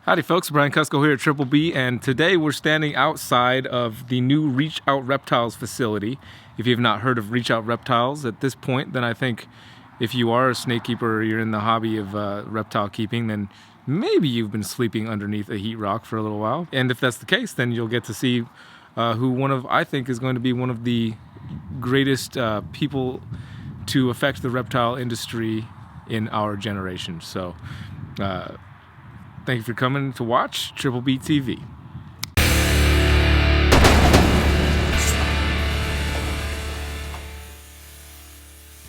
Howdy folks, Brian Cusco here at Triple B, and today we're standing outside of the new Reach Out Reptiles facility. If you have not heard of Reach Out Reptiles at this point, then I think if you are a snake keeper or you're in the hobby of reptile keeping, then maybe you've been sleeping underneath a heat rock for a little while. And if that's the case, then you'll get to see who I think is going to be one of the greatest people to affect the reptile industry in our generation. So thank you for coming to watch Triple B TV.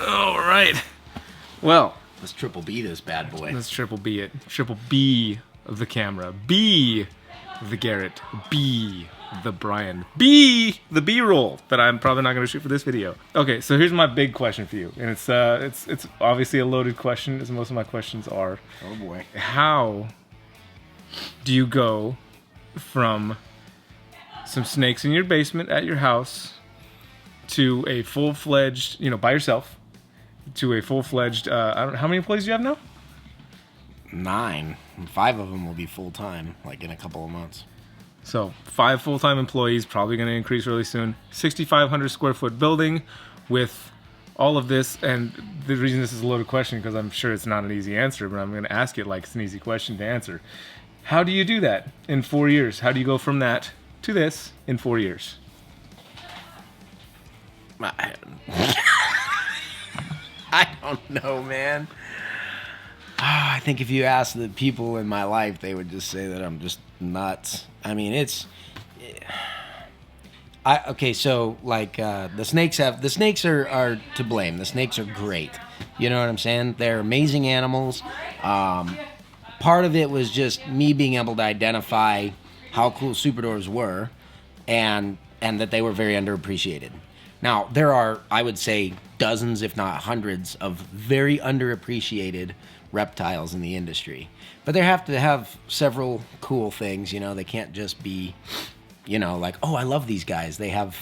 All right. Well, let's Triple B this bad boy. Let's Triple B it. Triple B of the camera. B of the Garrett. B the Brian. B the B-roll that I'm probably not going to shoot for this video. Okay, so here's my big question for you, and it's obviously a loaded question, as most of my questions are. Oh boy. How do you go from some snakes in your basement at your house to a full-fledged, by yourself, to a full-fledged, how many employees do you have now? 9. 5 of them will be full-time, like in a couple of months. So 5 full-time employees, probably going to increase really soon. 6,500 square foot building with all of this. And the reason this is a loaded question, because I'm sure it's not an easy answer, but I'm going to ask it like it's an easy question to answer. How do you do that in 4 years? How do you go from that to this in 4 years? I don't know, man. I think if you ask the people in my life, they would just say that I'm just nuts. I mean, so like the snakes are to blame. The snakes are great. You know what I'm saying? They're amazing animals. Part of it was just me being able to identify how cool superdors were, and that they were very underappreciated. Now, there are, I would say, dozens, if not hundreds, of very underappreciated reptiles in the industry. But they have to have several cool things, They can't just be, like, oh, I love these guys. They have,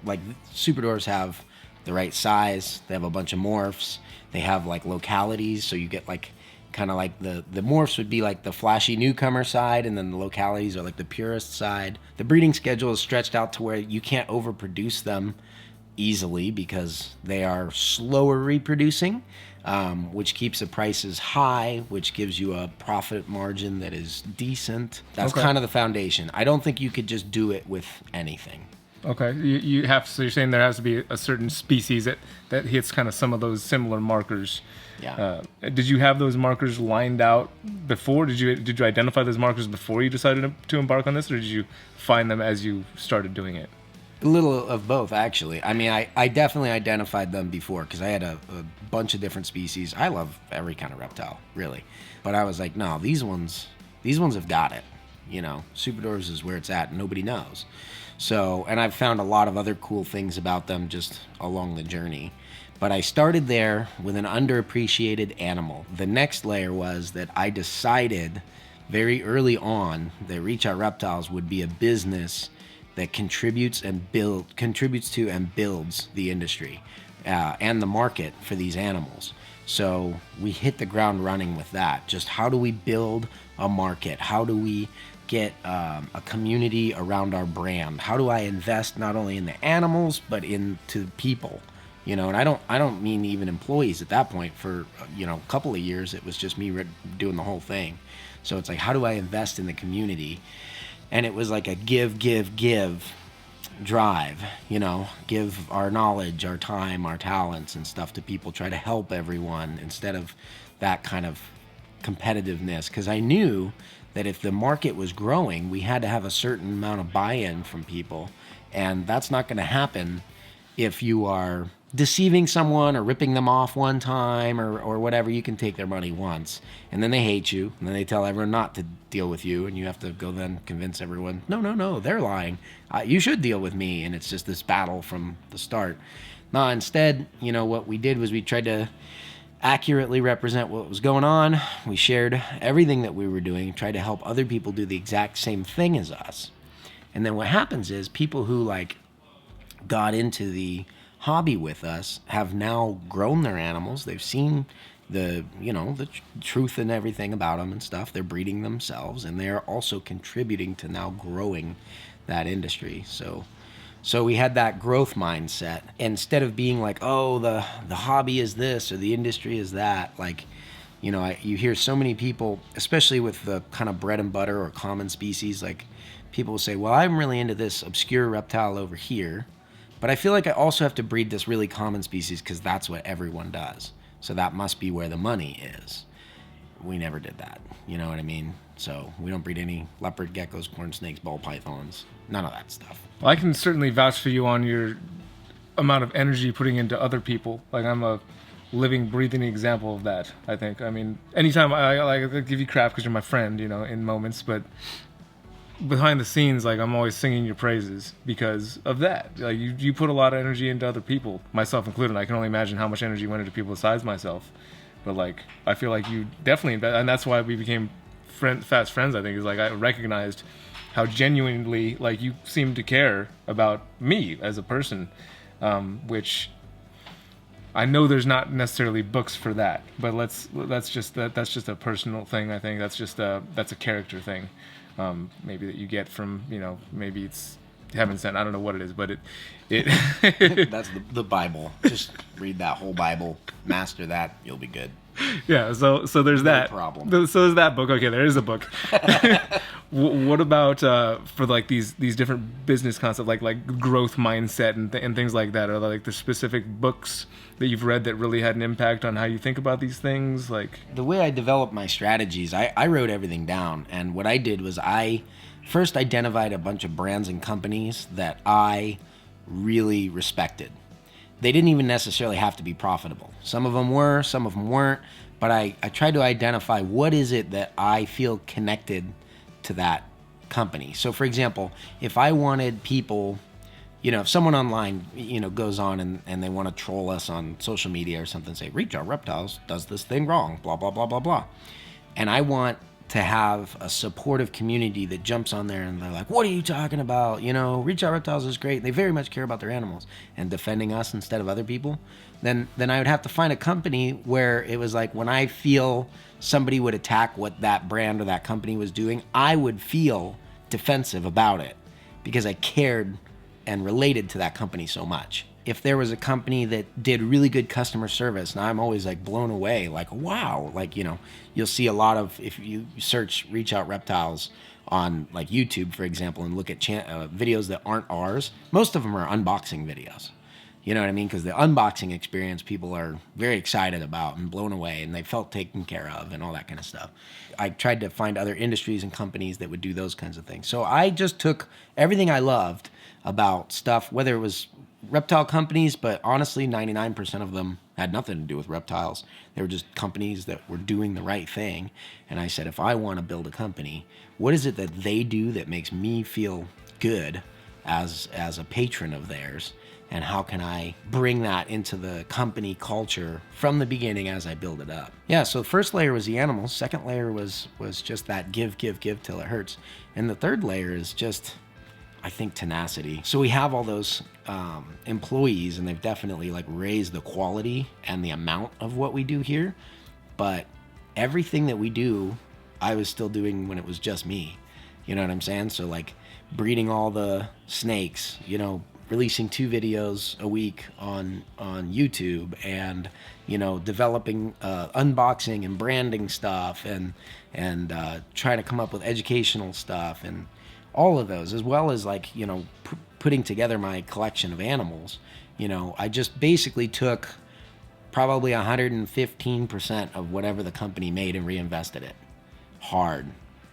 like superdors have the right size. They have a bunch of morphs. They have, like, localities, so you get, like, kind of like the morphs would be like the flashy newcomer side, and then the localities are like the purist side. The breeding schedule is stretched out to where you can't overproduce them easily because they are slower reproducing, which keeps the prices high, which gives you a profit margin that is decent. That's kind of the foundation. I don't think you could just do it with anything. Okay, so you're saying there has to be a certain species that hits kind of some of those similar markers. Yeah. Did you have those markers lined out before? Did you identify those markers before you decided to embark on this, or did you find them as you started doing it? A little of both, actually. I mean, I definitely identified them before because I had a bunch of different species. I love every kind of reptile, really. But I was like, no, these ones have got it. Superdors is where it's at. Nobody knows. So, and I've found a lot of other cool things about them just along the journey. But I started there with an underappreciated animal. The next layer was that I decided very early on that Reach Out Reptiles would be a business that contributes to and builds the industry and the market for these animals. So we hit the ground running with that. Just how do we build a market? How do we get a community around our brand? How do I invest not only in the animals but into people? And I don't mean even employees at that point. For a couple of years, it was just me doing the whole thing. So it's like, how do I invest in the community? And it was like a give drive. Give our knowledge, our time, our talents, and stuff to people. Try to help everyone instead of that kind of competitiveness. Because I knew that if the market was growing, we had to have a certain amount of buy-in from people, and that's not going to happen if you are deceiving someone or ripping them off one time or whatever. You can take their money once, and then they hate you, and then they tell everyone not to deal with you, and you have to go then convince everyone, no, they're lying. You should deal with me, and it's just this battle from the start. No, instead, what we did was we tried to accurately represent what was going on. We shared everything that we were doing, tried to help other people do the exact same thing as us. And then what happens is people who got into the hobby with us have now grown their animals. They've seen the truth and everything about them and stuff. They're breeding themselves, and they're also contributing to now growing that industry. So we had that growth mindset instead of being like, oh, the hobby is this or the industry is that. Like, you hear so many people, especially with the kind of bread and butter or common species, like people will say, well, I'm really into this obscure reptile over here, but I feel like I also have to breed this really common species because that's what everyone does. So that must be where the money is. We never did that. You know what I mean? So we don't breed any leopard, geckos, corn snakes, ball pythons, none of that stuff. Well, I can certainly vouch for you on your amount of energy putting into other people. Like, I'm a living, breathing example of that, I think. I mean, anytime I give you crap because you're my friend, in moments, but behind the scenes, like, I'm always singing your praises because of that. Like, you put a lot of energy into other people, myself included. I can only imagine how much energy went into people besides myself. But, like, I feel like you definitely, and that's why we became fast friends, I think, is like I recognized how genuinely, like, you seem to care about me as a person, which I know there's not necessarily books for that, but that's just a personal thing. I think that's a character thing, maybe that you get from, maybe it's heaven sent. I don't know what it is, but it that's the Bible. Just read that whole Bible, master that, you'll be good. Yeah, so there's No that problem. So there's that book. Okay, there is a book. What about for like these different business concepts, like growth mindset and things like that? Are there, like, the specific books that you've read that really had an impact on how you think about these things? Like, the way I developed my strategies, I wrote everything down, and what I did was I first identified a bunch of brands and companies that I really respected. They didn't even necessarily have to be profitable. Some of them were, some of them weren't, but I tried to identify what is it that I feel connected to that company. So, for example, if I wanted people, if someone online, goes on and they want to troll us on social media or something, say, Reachout Reptiles does this thing wrong, blah, blah, blah, blah, blah. And I want to have a supportive community that jumps on there and they're like, what are you talking about? Reachout Reptiles is great. They very much care about their animals and defending us instead of other people. Then I would have to find a company where it was like, when I feel somebody would attack what that brand or that company was doing, I would feel defensive about it because I cared and related to that company so much. If there was a company that did really good customer service, and I'm always like blown away, like, wow, like, you'll see a lot of, if you search Reachout Reptiles on like YouTube, for example, and look at videos that aren't ours, most of them are unboxing videos. You know what I mean? Because the unboxing experience, people are very excited about and blown away, and they felt taken care of and all that kind of stuff. I tried to find other industries and companies that would do those kinds of things. So I just took everything I loved about stuff, whether it was reptile companies, but honestly, 99% of them had nothing to do with reptiles. They were just companies that were doing the right thing. And I said, if I want to build a company, what is it that they do that makes me feel good as a patron of theirs? And how can I bring that into the company culture from the beginning as I build it up? Yeah, so the first layer was the animals. Second layer was just that give till it hurts. And the third layer is just, I think, tenacity. So we have all those employees, and they've definitely like raised the quality and the amount of what we do here. But everything that we do, I was still doing when it was just me. You know what I'm saying? So like breeding all the snakes, releasing 2 videos a week on YouTube, and developing unboxing and branding stuff, and trying to come up with educational stuff, and all of those, as well as like putting together my collection of animals. I just basically took probably 115% of whatever the company made and reinvested it hard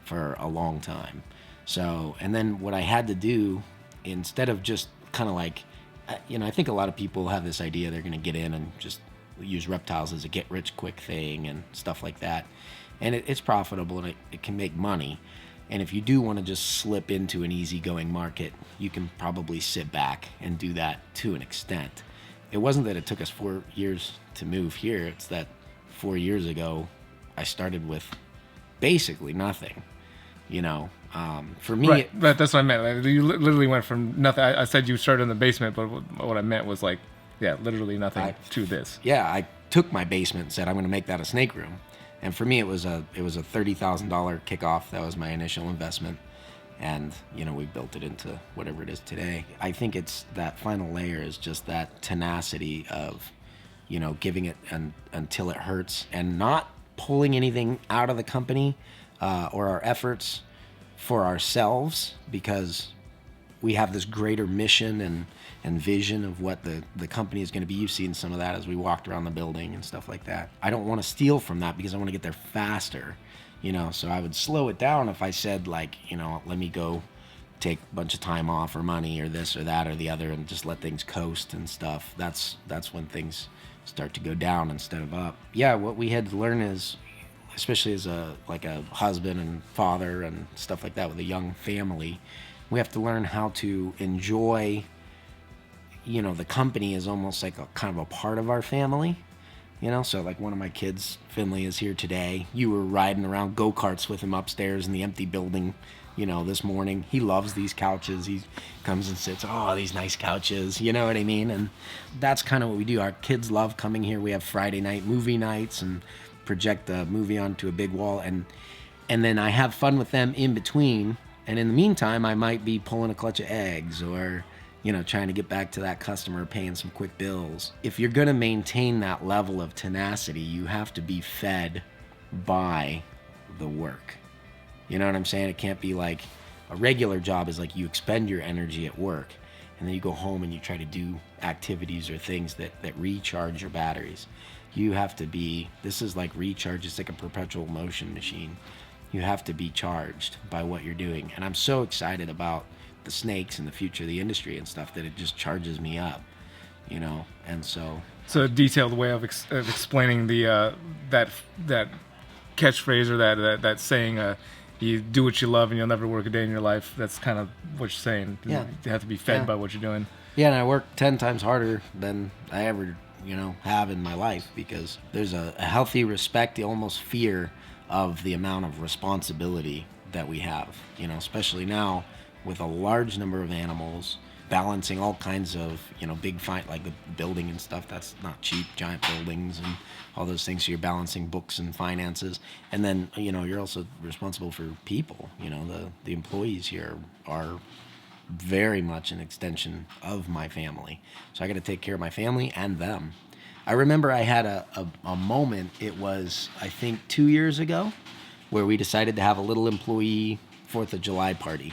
for a long time. So, and then what I had to do, instead of just kind of like, I think a lot of people have this idea they're going to get in and just use reptiles as a get-rich-quick thing and stuff like that. And it's profitable, and it can make money. And if you do want to just slip into an easygoing market, you can probably sit back and do that to an extent. It wasn't that it took us 4 years to move here. It's that 4 years ago, I started with basically nothing. For me, right, that's what I meant. Like, you literally went from nothing. I said you started in the basement, but what I meant was like, yeah, literally nothing to this. Yeah, I took my basement and said, I'm going to make that a snake room. And for me, it was a $30,000 kickoff. That was my initial investment. And, we built it into whatever it is today. I think it's that final layer is just that tenacity of, giving it until it hurts and not pulling anything out of the company or our efforts for ourselves, because we have this greater mission and vision of what the company is going to be. You've seen some of that as we walked around the building and stuff like that. I don't want to steal from that because I want to get there faster, so I would slow it down if I said, like, let me go take a bunch of time off or money or this or that or the other and just let things coast and stuff. That's when things start to go down instead of up. Yeah, what we had to learn is, especially as a husband and father and stuff like that with a young family, we have to learn how to enjoy, the company is almost like a kind of a part of our family, so like one of my kids, Finley, is here today. You were riding around go-karts with him upstairs in the empty building, this morning. He loves these couches. He comes and sits, oh, these nice couches, you know what I mean? And that's kind of what we do. Our kids love coming here. We have Friday night movie nights and project a movie onto a big wall, and then I have fun with them in between. And in the meantime, I might be pulling a clutch of eggs or, trying to get back to that customer, paying some quick bills. If you're going to maintain that level of tenacity, you have to be fed by the work. You know what I'm saying? It can't be like a regular job is like you expend your energy at work and then you go home and you try to do activities or things that recharge your batteries. You have to be, this is like recharge, it's like a perpetual motion machine. You have to be charged by what you're doing. And I'm so excited about the snakes and the future of the industry and stuff that it just charges me up, and so. It's a detailed way of explaining the that catchphrase or that saying, you do what you love and you'll never work a day in your life. That's kind of what you're saying. Yeah. You have to be fed by what you're doing. Yeah, and I work 10 times harder than I ever, have in my life, because there's a healthy respect, almost fear of the amount of responsibility that we have, especially now with a large number of animals, balancing all kinds of, big fight, like the building and stuff. That's not cheap, giant buildings and all those things. So you're balancing books and finances. And then, you're also responsible for people. The employees here are very much an extension of my family. So I got to take care of my family and them. I remember I had a moment, it was, I think, 2 years ago, where we decided to have a little employee 4th of July party.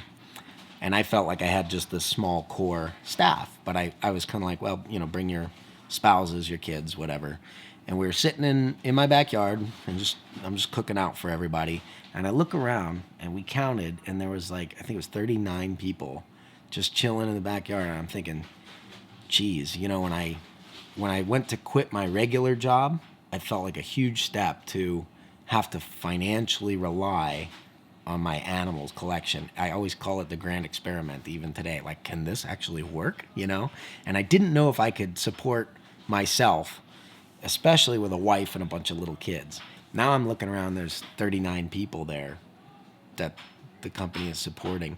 And I felt like I had just this small core staff, but I was kind of like, well, bring your spouses, your kids, whatever. And we were sitting in my backyard and I'm just cooking out for everybody. And I look around and we counted, and there was I think it was 39 people just chilling in the backyard. And I'm thinking, geez, when I went to quit my regular job, I felt like a huge step to have to financially rely on my animals collection. I always call it the grand experiment, even today. Like, can this actually work? And I didn't know if I could support myself, especially with a wife and a bunch of little kids. Now I'm looking around, there's 39 people there that the company is supporting.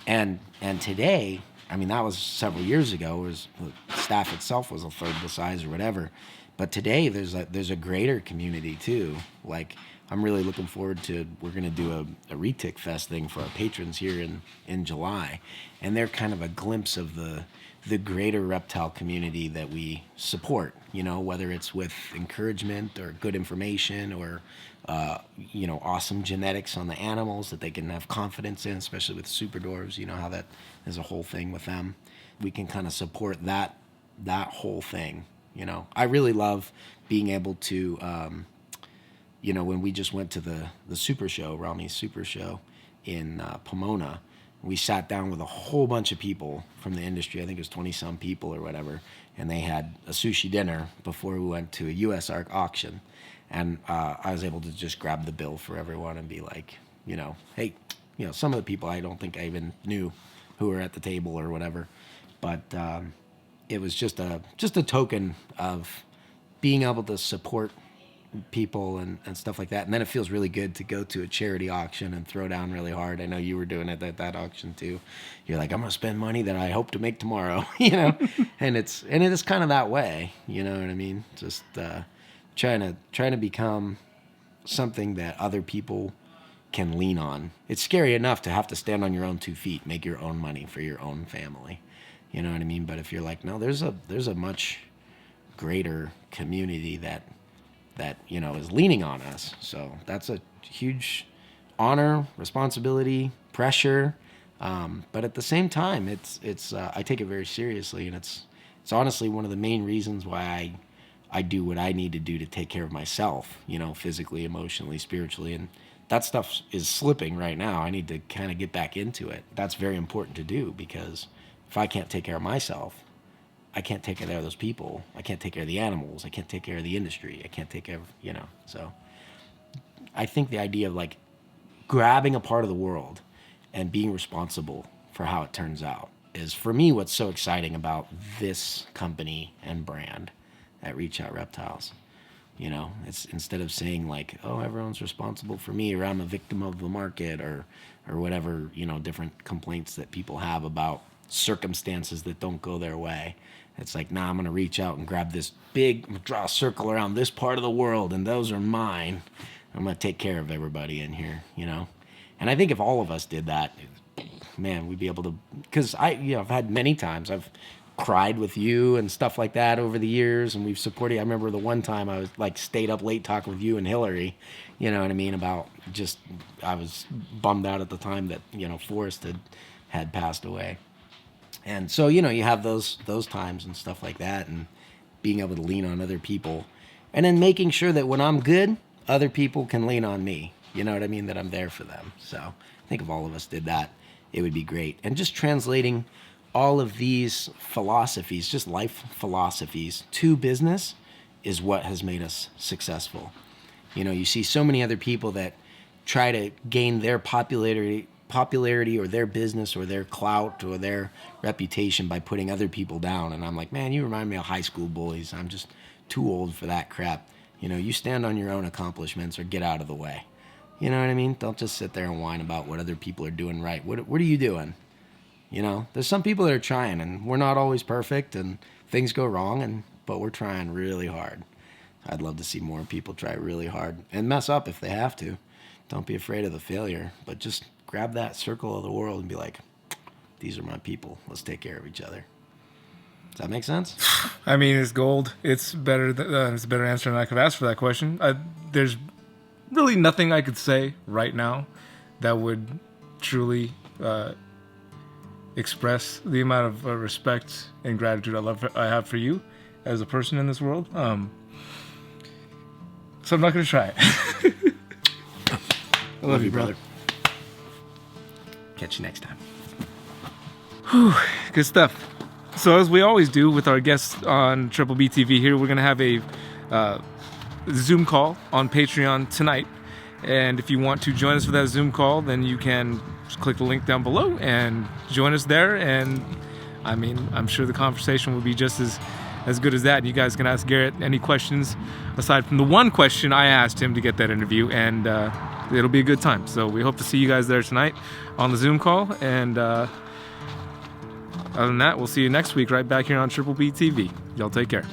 And today, I mean, that was several years ago. The staff itself was a third the size or whatever. But today, there's a greater community too. Like, I'm really looking forward to, we're going to do a Retic Fest thing for our patrons here in July. And they're kind of a glimpse of the greater reptile community that we support, whether it's with encouragement or good information or, awesome genetics on the animals that they can have confidence in, especially with super dwarves, how that is a whole thing with them. We can kind of support that whole thing, I really love being able to, when we just went to the super show, Rami's super show in Pomona, we sat down with a whole bunch of people from the industry. I think it was 20-some people or whatever, and they had a sushi dinner before we went to a US auction. And I was able to just grab the bill for everyone and be like, hey, some of the people I don't think I even knew who were at the table or whatever. But it was just a token of being able to support people and stuff like that. And then it feels really good to go to a charity auction and throw down really hard. I know you were doing it at that auction too. You're like, I'm going to spend money that I hope to make tomorrow, and it is kind of that way, you know what I mean? Just trying to become something that other people can lean on. It's scary enough to have to stand on your own 2 feet, make your own money for your own family. You know what I mean? But if you're like, no, there's a much greater community that is leaning on us. So that's a huge honor, responsibility, pressure. But at the same time, it's I take it very seriously, and it's honestly one of the main reasons why I do what I need to do to take care of myself, physically, emotionally, spiritually. And that stuff is slipping right now. I need to kind of get back into it. That's very important to do, because if I can't take care of myself, I can't take care of those people. I can't take care of the animals. I can't take care of the industry. I can't take care of, So I think the idea of like grabbing a part of the world and being responsible for how it turns out is, for me, what's so exciting about this company and brand at Reachout Reptiles. It's instead of saying like, oh, everyone's responsible for me, or I'm a victim of the market, or whatever, different complaints that people have about circumstances that don't go their way. It's like, nah, I'm going to reach out and grab this draw a circle around this part of the world, and those are mine. I'm going to take care of everybody in here, And I think if all of us did that, man, we'd be able to, because I've had many times, I've cried with you and stuff like that over the years, and we've supported. I remember the one time I was like stayed up late talking with you and Hillary, you know what I mean, about just, I was bummed out at the time that, Forrest had passed away. And so, you have those times and stuff like that, and being able to lean on other people, and then making sure that when I'm good, other people can lean on me. You know what I mean? That I'm there for them. So I think if all of us did that, it would be great. And just translating all of these philosophies, just life philosophies, to business is what has made us successful. You see so many other people that try to gain their popularity or their business or their clout or their reputation by putting other people down. And I'm like, man, you remind me of high school bullies. I'm just too old for that crap. You stand on your own accomplishments or get out of the way. You know what I mean? Don't just sit there and whine about what other people are doing right. What are you doing? There's some people that are trying, and we're not always perfect, and things go wrong, but we're trying really hard. I'd love to see more people try really hard and mess up if they have to. Don't be afraid of the failure, but just grab that circle of the world and be like, these are my people. Let's take care of each other. Does that make sense? I mean, it's gold. It's better. It's a better answer than I could ask for that question. There's really nothing I could say right now that would truly express the amount of respect and gratitude I have for you as a person in this world. So I'm not going to try it. I love you, brother. Catch you next time. Whew, good stuff. So as we always do with our guests on Triple B TV here, we're going to have a Zoom call on Patreon tonight. And if you want to join us for that Zoom call, then you can just click the link down below and join us there. And I mean, I'm sure the conversation will be just as good as that. And you guys can ask Garrett any questions aside from the one question I asked him to get that interview, and it'll be a good time. So we hope to see you guys there tonight on the Zoom call. And other than that, we'll see you next week right back here on Triple B TV. Y'all take care.